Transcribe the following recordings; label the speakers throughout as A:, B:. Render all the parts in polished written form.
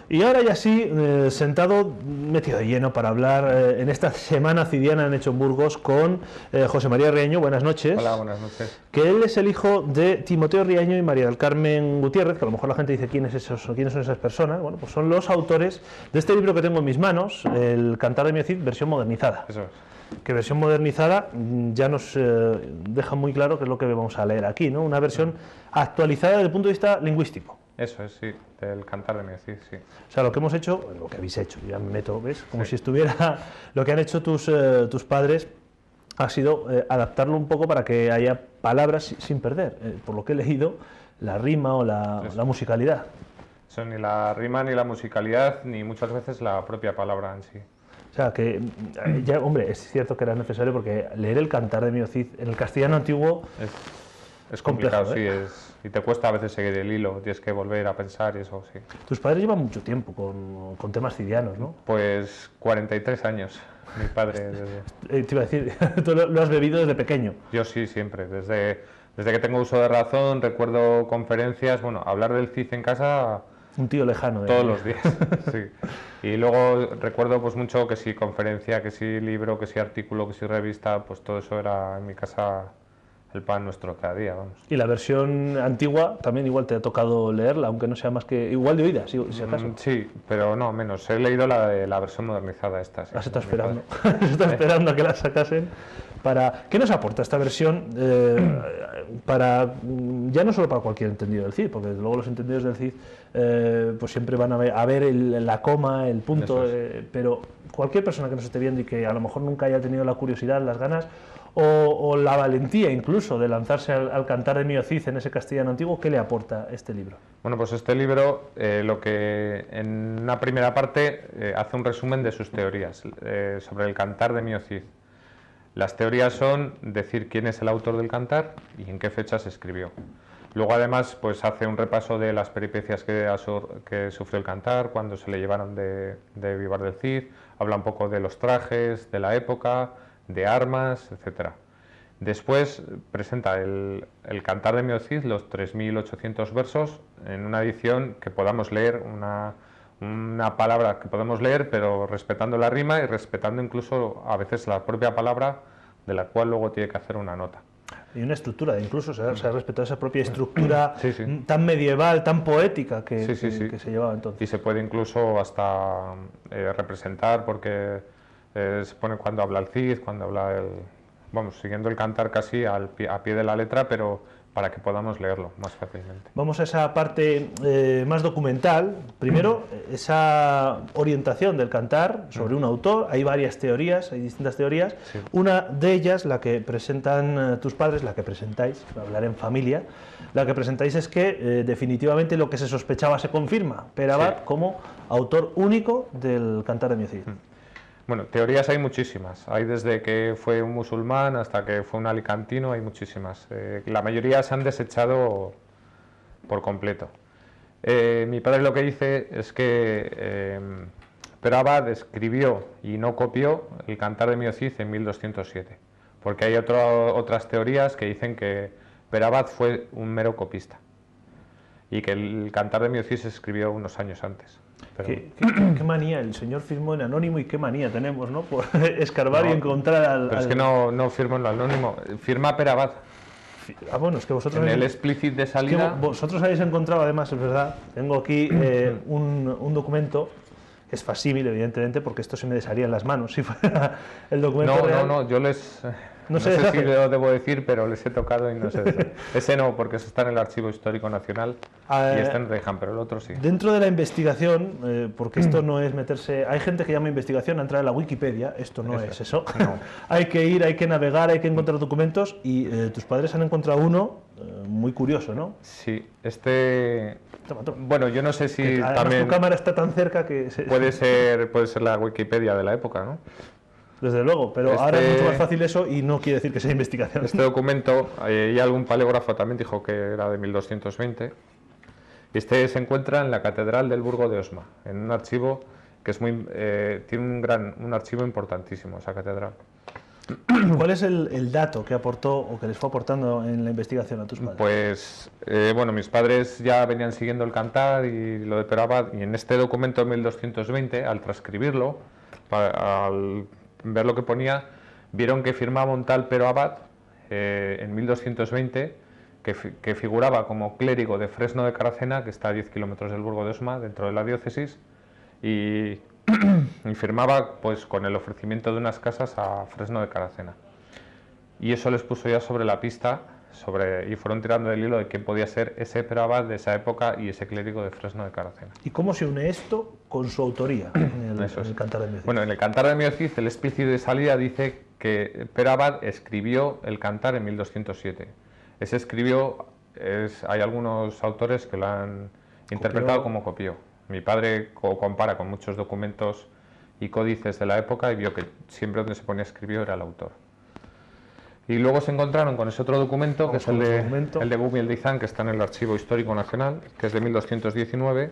A: Y ahora ya sí, sentado, metido de lleno para hablar en esta semana cidiana en Hecho en Burgos con José María Riaño. Buenas noches.
B: Hola, buenas noches.
A: Que él es el hijo de Timoteo Riaño y María del Carmen Gutiérrez, que a lo mejor la gente dice quiénes son esas personas. Bueno, pues son los autores de este libro que tengo en mis manos, El Cantar de mi Cid, versión modernizada.
B: Eso es.
A: Que versión modernizada ya nos deja muy claro qué es lo que vamos a leer aquí, ¿no? Una versión actualizada desde el punto de vista lingüístico.
B: Eso es, sí, del Cantar de mi Cid, sí.
A: O sea, lo que hemos hecho, lo que habéis hecho, ya me meto, ¿ves? Como si estuviera, lo que han hecho tus padres ha sido adaptarlo un poco para que haya palabras sin perder, por lo que he leído, la rima o la musicalidad.
B: Eso, ni la rima, ni la musicalidad, ni muchas veces la propia palabra en sí.
A: O sea, que ya, hombre, es cierto que era necesario porque leer el Cantar de mi Cid en el castellano antiguo
B: es complicado,
A: complejo,
B: sí, y te cuesta a veces seguir el hilo, tienes que volver a pensar y eso, sí.
A: Tus padres llevan mucho tiempo con temas cidianos, ¿no?
B: Pues 43 años, mi padre.
A: Te iba a decir, tú lo has bebido desde pequeño.
B: Yo sí, siempre, desde que tengo uso de razón, recuerdo conferencias, bueno, hablar del Cid en casa...
A: Un tío lejano.
B: Todos los días, sí. Y luego recuerdo pues mucho que si conferencia, que si libro, que si artículo, que si revista, pues todo eso era en mi casa el pan nuestro cada día, vamos.
A: Y la versión antigua también igual te ha tocado leerla, aunque no sea más que igual de oídas, si acaso.
B: Sí, pero no, menos. He leído la versión modernizada esta. Sí,
A: las está esperando. Está esperando a que la sacasen. ¿Qué nos aporta esta versión ya no solo para cualquier entendido del Cid, porque desde luego los entendidos del Cid pues siempre van a ver la coma, el punto, pero cualquier persona que nos esté viendo y que a lo mejor nunca haya tenido la curiosidad, las ganas o la valentía incluso de lanzarse al Cantar de mi Cid en ese castellano antiguo, ¿qué le aporta este libro?
B: Bueno, pues este libro lo que en una primera parte hace un resumen de sus teorías sobre el Cantar de mi Cid. Las teorías son decir quién es el autor del cantar y en qué fecha se escribió. Luego además pues hace un repaso de las peripecias que sufrió el cantar, cuando se le llevaron de Vivar del Cid, habla un poco de los trajes, de la época, de armas, etc. Después presenta el Cantar de mi Cid, los 3.800 versos, en una edición que podamos leer, una palabra que podemos leer, pero respetando la rima y respetando incluso a veces la propia palabra de la cual luego tiene que hacer una nota.
A: Y una estructura, incluso se ha respetado esa propia estructura tan medieval, tan poética que se llevaba entonces.
B: Y se puede incluso hasta representar, porque se pone cuando habla el Cid, cuando habla vamos, siguiendo el cantar casi a pie de la letra, pero para que podamos leerlo más fácilmente.
A: Vamos a esa parte más documental. Primero, esa orientación del cantar sobre un autor. Hay varias teorías, hay distintas teorías. Sí. Una de ellas, la que presentan tus padres, la que presentáis, hablar en familia, la que presentáis es que definitivamente lo que se sospechaba se confirma. Pere Abad como autor único del Cantar de mi Cid.
B: Bueno, teorías hay muchísimas. Hay desde que fue un musulmán hasta que fue un alicantino, hay muchísimas. La mayoría se han desechado por completo. Mi padre lo que dice es que Pere Abad escribió y no copió el Cantar de mi Cid en 1207, porque hay otras teorías que dicen que Pere Abad fue un mero copista y que el Cantar de mi Cid se escribió unos años antes. Pero...
A: ¿Qué manía? El señor firmó en anónimo y qué manía tenemos, ¿no? Por escarbar y encontrar
B: Pero es que no firmó en lo anónimo, firma Pere Abad.
A: Ah, bueno, es que vosotros...
B: En el explícit de salida...
A: Vosotros habéis encontrado, además, es verdad, tengo aquí un documento, es facímil, evidentemente, porque esto se me desharía en las manos si fuera el documento real.
B: No, yo les... No sé si lo debo decir, pero les he tocado y no sé. Ese no, porque eso está en el Archivo Histórico Nacional y está en Reján, pero el otro sí.
A: Dentro de la investigación, porque esto no es meterse... Hay gente que llama investigación a entrar en la Wikipedia, esto no es eso. No. Hay que ir, hay que navegar, hay que encontrar documentos y tus padres han encontrado uno muy curioso, ¿no?
B: Sí,
A: Toma, toma.
B: bueno, yo no sé si
A: Además,
B: también
A: tu cámara está tan cerca que...
B: puede ser la Wikipedia de la época, ¿no?
A: Desde luego, pero ahora es mucho más fácil eso y no quiere decir que sea investigación.
B: Este documento, y algún paleógrafo también dijo que era de 1220. Este se encuentra en la Catedral del Burgo de Osma, en un archivo que es tiene un archivo importantísimo, esa catedral.
A: ¿Cuál es el dato que aportó o que les fue aportando en la investigación a tus padres?
B: Pues, bueno, mis padres ya venían siguiendo el cantar y lo de Pero Abad, y en este documento de 1220, al transcribirlo, al ver lo que ponía, vieron que firmaba un tal Pero Abad en 1220, que figuraba como clérigo de Fresno de Caracena, que está a 10 kilómetros del Burgo de Osma, dentro de la diócesis, y firmaba pues con el ofrecimiento de unas casas a Fresno de Caracena. Y eso les puso ya sobre la pista, y fueron tirando del hilo de quién podía ser ese Pero Abad de esa época y ese clérigo de Fresno de Caracena.
A: ¿Y cómo se une esto con su autoría en el Cantar de Miocid?
B: Bueno, en el Cantar de Miocid, el explícito de salida dice que Pero Abad escribió el cantar en 1207. Ese escribió, hay algunos autores que lo han interpretado como copió. Mi padre compara con muchos documentos y códices de la época y vio que siempre donde se ponía escribió era el autor. Y luego se encontraron con ese otro documento, que es el de Gumiel de Izán, que está en el Archivo Histórico Nacional, que es de 1219,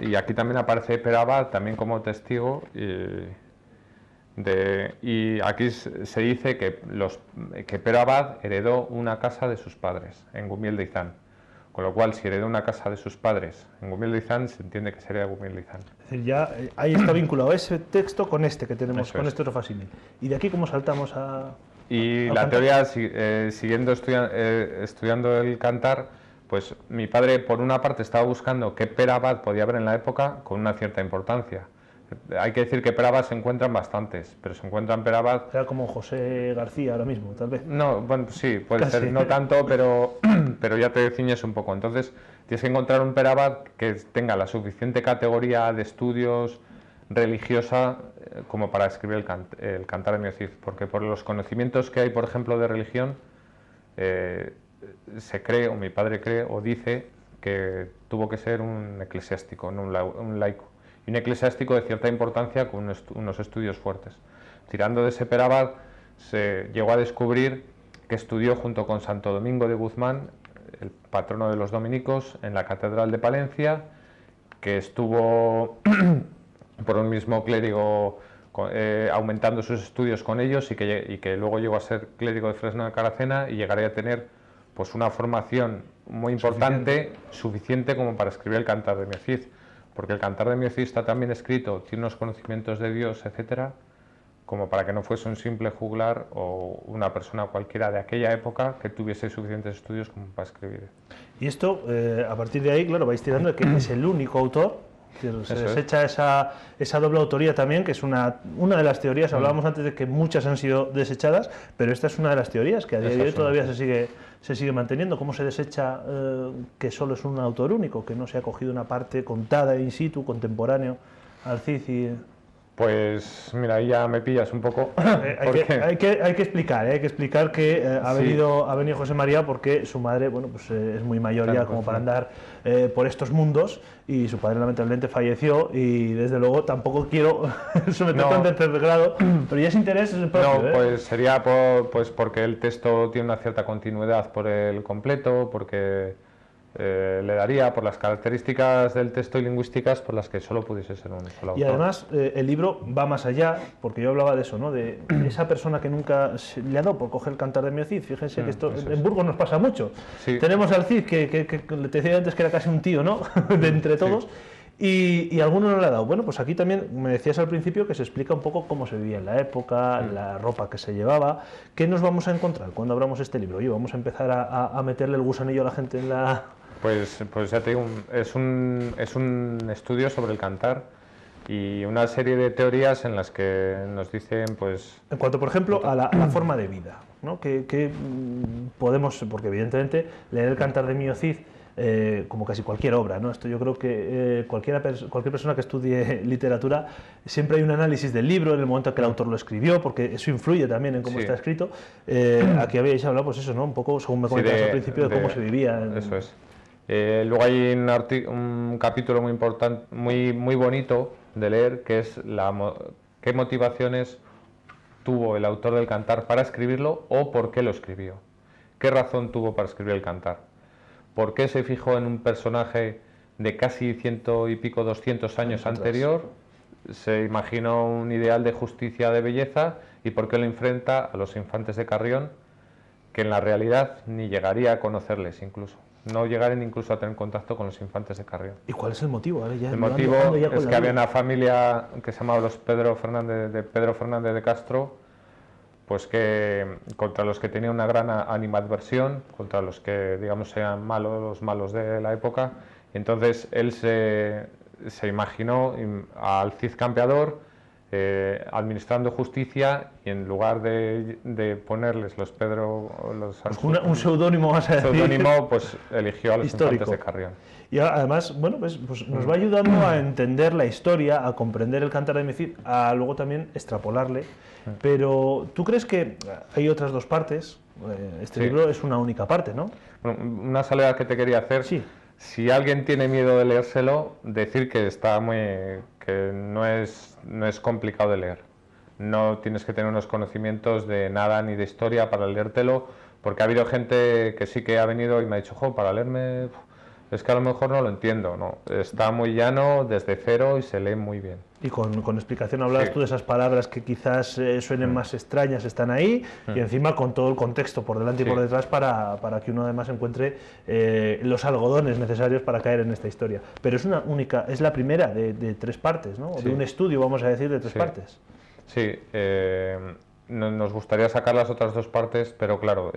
B: y aquí también aparece Pero Abad, también como testigo, y aquí se dice que Pero Abad heredó una casa de sus padres, en Gumiel de Izán. Con lo cual, si heredó una casa de sus padres en Gumiel de Izán, se entiende que sería Gumiel de Izán.
A: Es decir, ya ahí está vinculado ese texto con este que tenemos,
B: Eso
A: con
B: es.
A: este otro facsímil. ¿Y de aquí cómo saltamos a...?
B: Y la teoría, siguiendo estudiando el cantar, pues mi padre por una parte estaba buscando qué Pero Abad podía haber en la época con una cierta importancia. Hay que decir que Pero Abad se encuentran bastantes, pero se encuentran Pero Abad...
A: Era como José García ahora mismo, tal vez.
B: No, bueno, sí, puede
A: Casi.
B: ser, no tanto, pero ya te ciñes un poco. Entonces, tienes que encontrar un Pero Abad que tenga la suficiente categoría de estudios religiosa como para escribir el Cantar de Miocid, porque por los conocimientos que hay, por ejemplo, de religión, se cree, o mi padre cree, o dice, que tuvo que ser un eclesiástico, no un laico. Y un eclesiástico de cierta importancia con unos estudios fuertes. Tirando de ese Pero Abad, se llegó a descubrir que estudió junto con Santo Domingo de Guzmán, el patrono de los dominicos, en la Catedral de Palencia, que estuvo por un mismo clérigo aumentando sus estudios con ellos y que luego llegó a ser clérigo de Fresno de Caracena y llegaría a tener pues una formación muy importante, suficiente como para escribir el Cantar de Miocid, porque el Cantar de Miocid está también escrito, tiene unos conocimientos de Dios, etcétera, como para que no fuese un simple juglar o una persona cualquiera de aquella época que tuviese suficientes estudios como para escribir.
A: Y esto, a partir de ahí, claro, vais tirando de que es el único autor. Se desecha esa doble autoría también, que es una de las teorías. Hablábamos antes de que muchas han sido desechadas, pero esta es una de las teorías que a día de hoy todavía se sigue manteniendo. ¿Cómo se desecha que solo es un autor único, que no se ha cogido una parte contada in situ, contemporáneo al Cid?
B: Pues mira, ahí ya me pillas un poco.
A: Hay que explicar que ha venido José María porque su madre, bueno, pues es muy mayor, claro, ya como para andar por estos mundos, y su padre lamentablemente falleció, y desde luego tampoco quiero someter tan de tercer grado, pero ya es interés propio.
B: No, pues sería pues porque el texto tiene una cierta continuidad por el completo, porque le daría por las características del texto y lingüísticas por las que solo pudiese ser un solo autor.
A: Y además el libro va más allá, porque yo hablaba de eso, ¿no? De esa persona que nunca le ha dado por coger el Cantar de Miocid. Fíjense que esto en Burgos nos pasa mucho. Sí. Tenemos al Cid, que te decía antes que era casi un tío, ¿no? De entre todos. Sí. Y alguno no le ha dado. Bueno, pues aquí también me decías al principio que se explica un poco cómo se vivía en la época, la ropa que se llevaba. ¿Qué nos vamos a encontrar cuando abramos este libro? Oye, vamos a empezar a meterle el gusanillo a la gente en la...
B: Pues ya te digo, es un estudio sobre el cantar y una serie de teorías en las que nos dicen, pues...
A: En cuanto, por ejemplo, a la forma de vida, ¿no? Que podemos, porque evidentemente leer el Cantar de Miocid como casi cualquier obra, ¿no? Esto yo creo que cualquier persona que estudie literatura, siempre hay un análisis del libro en el momento en que el autor lo escribió, porque eso influye también en cómo está escrito. Aquí habíais hablado, pues eso, ¿no? Un poco, según me comentabas al principio, de cómo se vivía.
B: Eso es. Luego hay un capítulo muy importante, muy bonito de leer, que es qué motivaciones tuvo el autor del Cantar para escribirlo o por qué lo escribió. ¿Qué razón tuvo para escribir el Cantar? ¿Por qué se fijó en un personaje de casi 100 y pico, 200 años anterior? Se imaginó un ideal de justicia, de belleza, y por qué lo enfrenta a los infantes de Carrión, que en la realidad ni llegaría a conocerles incluso. No llegarían incluso a tener contacto con los infantes de Carrión.
A: ¿Y cuál es el motivo?
B: El motivo es que había una familia que se llamaba los Pedro Fernández de Castro, pues que contra los que tenía una gran animadversión, contra los que, digamos, eran los malos de la época. Y entonces él se imaginó al Cid Campeador administrando justicia, y en lugar de ponerles los Pedro...
A: un seudónimo, vas a decir.
B: Seudónimo, pues eligió a los
A: histórico.
B: infantes de Carrión.
A: Y además, bueno, pues nos va ayudando a entender la historia, a comprender el Cantar de mi Cid, a luego también extrapolarle. Pero, ¿tú crees que hay otras dos partes? Este libro es una única parte, ¿no?
B: Bueno, una salvedad que te quería hacer.
A: Sí.
B: Si alguien tiene miedo de leérselo, decir que que no es complicado de leer. No tienes que tener unos conocimientos de nada ni de historia para leértelo, porque ha habido gente que sí que ha venido y me ha dicho, para leerme, es que a lo mejor no lo entiendo. No, está muy llano, desde cero, y se lee muy bien.
A: Y con explicación hablabas tú de esas palabras que quizás suenen más extrañas, están ahí, y encima con todo el contexto por delante y por detrás para que uno además encuentre los algodones necesarios para caer en esta historia. Pero es la primera de tres partes, ¿no? De un estudio, vamos a decir, de tres partes.
B: Sí, nos gustaría sacar las otras dos partes, pero claro,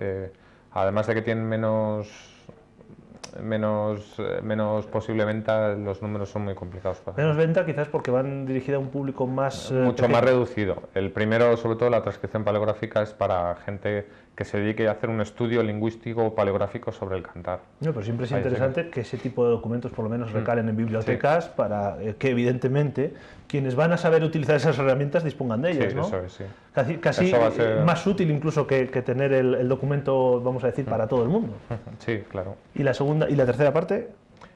B: además de que tienen menos posible venta, los números son muy complicados para
A: menos venta quizás porque van dirigidas a un público más
B: mucho más reducido. El primero, sobre todo la transcripción paleográfica, es para gente que se dedique a hacer un estudio lingüístico o paleográfico sobre el cantar.
A: No, pero siempre es interesante que ese tipo de documentos por lo menos recalen en bibliotecas para que evidentemente quienes van a saber utilizar esas herramientas dispongan de ellas, ¿no?
B: Eso es, sí.
A: Casi más útil incluso que tener el documento, vamos a decir, para todo el mundo.
B: Sí, claro.
A: ¿Y la segunda y la tercera parte?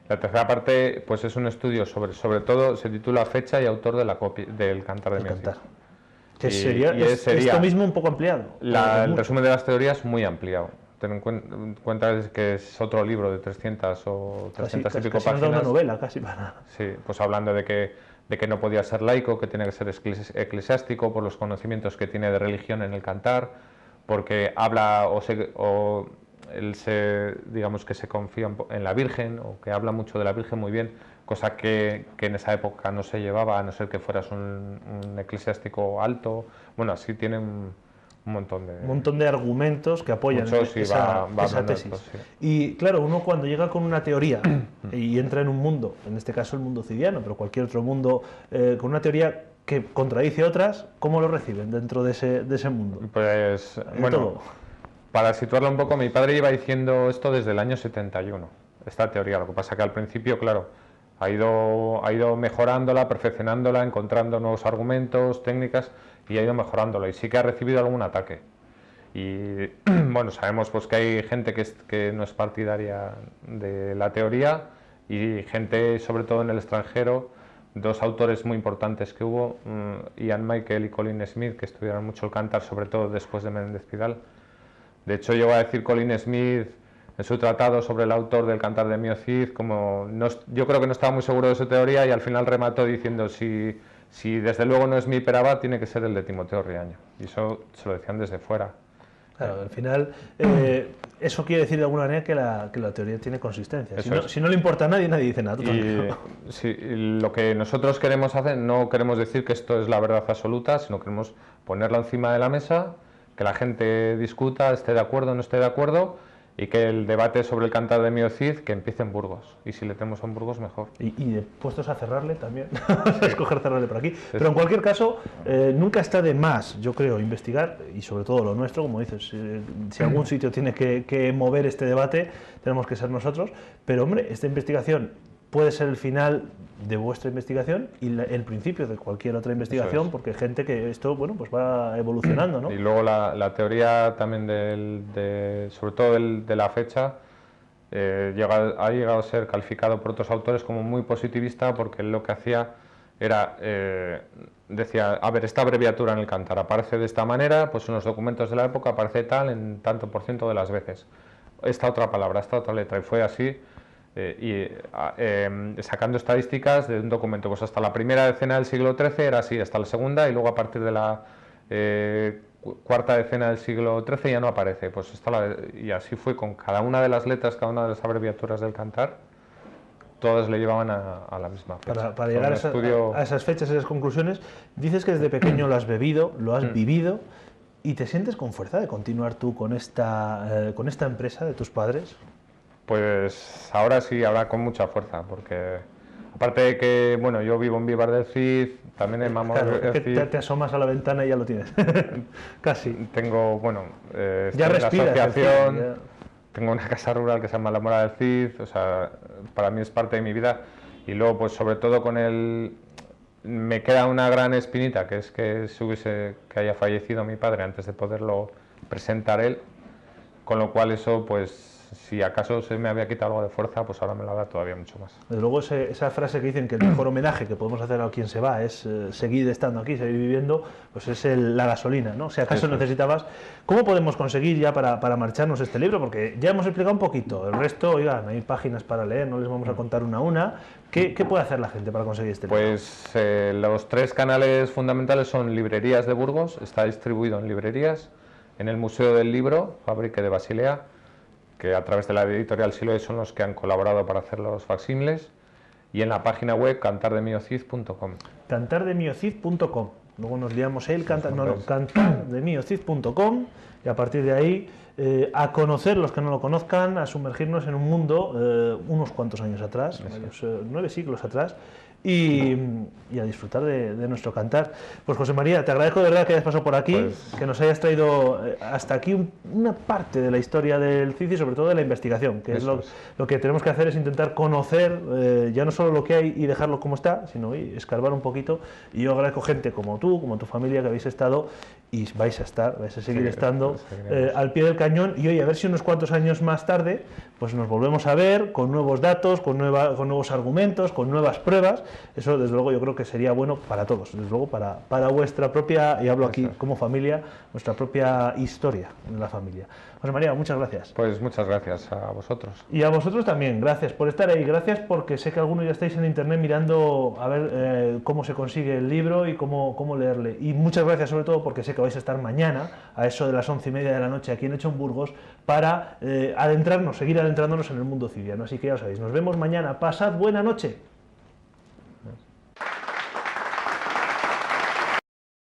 B: La tercera parte, pues, es un estudio sobre todo, se titula Fecha y autor de la copia del Cantar de mi Cid.
A: Que sería esto mismo un poco ampliado.
B: El resumen de las teorías muy ampliado. Ten en cuenta que es otro libro de 300 o 300 y pico páginas.
A: Una novela casi para...
B: Sí, pues hablando de que no podía ser laico, que tenía que ser eclesiástico por los conocimientos que tiene de religión en el cantar, porque habla digamos que se confía en la Virgen, o que habla mucho de la Virgen muy bien, cosa que en esa época no se llevaba, a no ser que fueras un eclesiástico alto. Bueno, así tienen un montón de
A: argumentos que apoyan esa tesis.
B: Esto, sí.
A: Y claro, uno cuando llega con una teoría y entra en un mundo, en este caso el mundo cidiano, pero cualquier otro mundo, con una teoría que contradice otras, ¿cómo lo reciben dentro de ese mundo?
B: Pues, bueno, para situarlo un poco, mi padre iba diciendo esto desde el año 71, esta teoría. Lo que pasa que al principio, claro, ha ido mejorándola, perfeccionándola, encontrando nuevos argumentos, técnicas, y ha ido mejorándola, y sí que ha recibido algún ataque. Y bueno, sabemos pues que hay gente que no es partidaria de la teoría, y gente, sobre todo en el extranjero, dos autores muy importantes que hubo, Ian Michael y Colin Smith, que estudiaron mucho el cantar, sobre todo después de Menéndez Pidal. De hecho, llegó a decir Colin Smith en su tratado sobre el autor del Cantar de mi Cid, yo creo que no estaba muy seguro de su teoría, y al final remató diciendo, si desde luego no es mi Perabat, tiene que ser el de Timoteo Riaño. Y eso se lo decían desde fuera.
A: Claro, al final eso quiere decir de alguna manera que la teoría tiene consistencia. Si no le importa a nadie, nadie dice nada.
B: Lo que nosotros queremos hacer, no queremos decir que esto es la verdad absoluta, sino queremos ponerla encima de la mesa, que la gente discuta, esté de acuerdo o no esté de acuerdo, y que el debate sobre el Cantar de Mio Cid que empiece en Burgos, y si le tenemos en Burgos mejor.
A: Y puestos a cerrarle también, a escoger cerrarle por aquí. Pero en cualquier caso, nunca está de más, yo creo, investigar, y sobre todo lo nuestro, como dices, si algún sitio tiene que mover este debate, tenemos que ser nosotros, pero hombre, esta investigación puede ser el final de vuestra investigación y el principio de cualquier otra investigación, porque gente que esto, bueno, pues va evolucionando, ¿no?
B: Y luego la teoría también sobre todo de la fecha ha llegado a ser calificado por otros autores como muy positivista, porque él lo que hacía era, decía, a ver, esta abreviatura en el Cantar aparece de esta manera, pues en los documentos de la época aparece tal en tanto por ciento de las veces, esta otra palabra, esta otra letra, y fue así. Sacando estadísticas de un documento, pues hasta la primera decena del siglo XIII era así, hasta la segunda, y luego a partir de la cuarta decena del siglo XIII ya no aparece, pues y así fue con cada una de las letras, cada una de las abreviaturas del Cantar, todas le llevaban a la misma fecha.
A: Para llegar a esas fechas, esas conclusiones, dices que desde pequeño lo has bebido, lo has vivido, ¿y te sientes con fuerza de continuar tú con esta empresa de tus padres?
B: Pues ahora sí, ahora con mucha fuerza, porque aparte de que, bueno, yo vivo en Vivar del Cid, también en Mamor del Cid.
A: Claro, te asomas a la ventana y ya lo tienes, casi.
B: Tengo, bueno,
A: ya respiras,
B: la asociación, ya. Tengo una casa rural que se llama La Mora del Cid, o sea, para mí es parte de mi vida, y luego, pues sobre todo me queda una gran espinita, que es que que haya fallecido mi padre antes de poderlo presentar él, con lo cual eso, pues, si acaso se me había quitado algo de fuerza, pues ahora me la da todavía mucho más.
A: Desde luego esa frase que dicen que el mejor homenaje que podemos hacer a quien se va es seguir estando aquí, seguir viviendo, pues es la gasolina, ¿no? Si acaso necesitabas... ¿Cómo podemos conseguir ya para marcharnos este libro? Porque ya hemos explicado un poquito, el resto, oigan, hay páginas para leer, no les vamos a contar una a una. ¿Qué puede hacer la gente para conseguir este libro?
B: Pues los tres canales fundamentales son Librerías de Burgos, está distribuido en librerías, en el Museo del Libro, Fabrique de Basilea, que a través de la editorial Siloé son los que han colaborado para hacer los facsímiles, y en la página web cantardemiocid.com.
A: Cantardemiocid.com. Luego nos liamos cantardemiocid.com, y a partir de ahí a conocer los que no lo conozcan, a sumergirnos en un mundo unos cuantos años atrás, 9 siglos atrás, y a disfrutar de nuestro cantar. Pues José María, te agradezco de verdad que hayas pasado por aquí, que nos hayas traído hasta aquí una parte de la historia del Cid y sobre todo de la investigación, que es lo que tenemos que hacer, es intentar conocer ya no solo lo que hay y dejarlo como está, sino escarbar un poquito. Y yo agradezco gente como tú, como tu familia, que habéis estado y vais a seguir estando al pie del cañón, y oye, a ver si unos cuantos años más tarde pues nos volvemos a ver con nuevos datos, con nuevos argumentos, con nuevas pruebas. Eso desde luego yo creo que sería bueno para todos, desde luego para vuestra propia, y hablo aquí como familia, nuestra propia historia de la familia. José María, muchas gracias.
B: Pues muchas gracias a vosotros.
A: Y a vosotros también, gracias por estar ahí, gracias porque sé que algunos ya estáis en internet mirando a ver cómo se consigue el libro y cómo leerle. Y muchas gracias sobre todo porque sé que vais a estar mañana a eso de las 11:30 de la noche aquí en Hecho en Burgos para seguir adentrándonos en el mundo cidiano. Así que ya sabéis, nos vemos mañana, pasad buena noche.